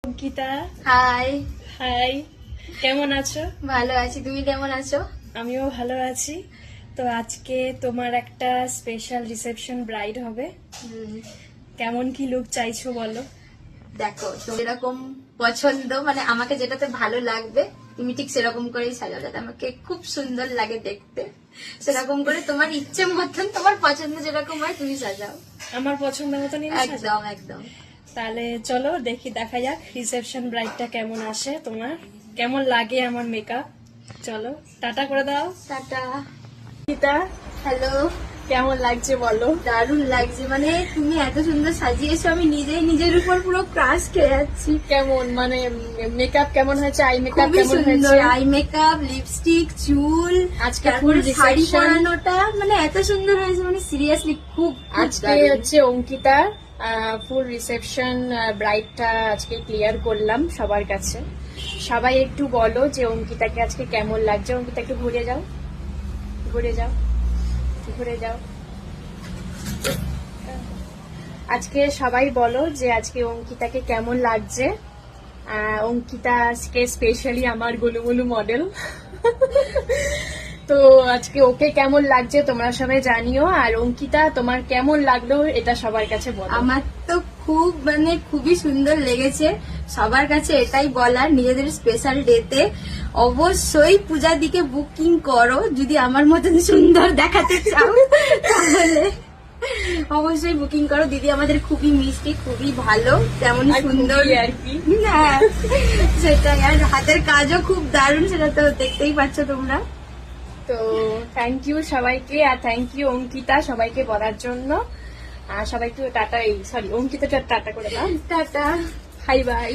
Ankita, high. High, কেমন আছো? ভালো আছি, তুমি কেমন আছো? আমিও ভালো আছি। তো আজকে তোমার একটা স্পেশাল রিসেপশন ব্রাইড হবে। কেমন কি লুক চাইছো বলো? দেখো, তুমি এরকম পছন্দ, মানে আমাকে যেটাতে ভালো লাগবে তুমি ঠিক সেরকম করেই সাজাও, যাতে আমাকে খুব সুন্দর লাগে দেখতে। সেরকম করে তোমার ইচ্ছে মতন, তোমার পছন্দ যেরকম হয় তুমি সাজাও। আমার পছন্দ মতো নিয়ে একদম একদম। তাহলে চলো দেখা যাক রিসেপশন ব্রাইডটা কেমন আসে, তোমার কেমন লাগে আমার মেকআপ। চলো টাটা করে দাও। টাটা। অঙ্কিতা, হ্যালো। কেমন লাগছে বলো? দারুণ লাগছে, মানে তুমি এত সুন্দর সাজিয়েছো, আমি নিজেই নিজের উপর পুরো ক্রাশ খেয়ে যাচ্ছি। কেমন মানে মেকআপ কেমন হয়েছে? আই মেকআপ খুবই কেমন সুন্দর, হয়েছে? আই মেকআপ, লিপস্টিক, চুল, আজকে তারপরে full শাড়ি reception। পরানোটা মানে এত সুন্দর হয়েছে, মানে সিরিয়াসলি খুব আজকে হচ্ছে অঙ্কিতার ফুল রিসেপশন ব্রাইডটা আজকে ক্লিয়ার করলাম সবার কাছে। সবাই একটু বলো যে অঙ্কিতাকে আজকে কেমন লাগছে। অঙ্কিতা একটু ঘুরে যাও, ঘুরে যাও, ঘুরে যাও। আজকে সবাই বলো যে আজকে অঙ্কিতাকে কেমন লাগছে। অঙ্কিতা আজকে স্পেশালি আমার গোলুমোলু মডেল। তো আজকে ওকে কেমন লাগছে তোমরা সবাই জানিও। আর অঙ্কিতা, তোমার কেমন লাগলো এটা সবার কাছে বলো। আমার তো খুব মানে খুবই সুন্দর লেগেছে। সবার কাছে এটাই বলার, নিজেদের স্পেশাল ডেতে অবশ্যই পূজা দিকে বুকিং করো যদি আমার মতন সুন্দর দেখাতে চাও, তাহলে অবশ্যই বুকিং করো। দিদি আমাদের খুবই মিষ্টি, খুবই ভালো, তেমন আর সুন্দর খুবই আর কি। হ্যাঁ, সেটাই। আর হাতের কাজও খুব দারুণ, সেটা তো দেখতেই পাচ্ছ তোমরা। তো থ্যাংক ইউ সবাইকে, আর থ্যাংক ইউ অঙ্কিতা সবাইকে বলার জন্য। আর সবাইকে টাটা, সরি অঙ্কিতা টাটা করে দাও। Tata, bye bye.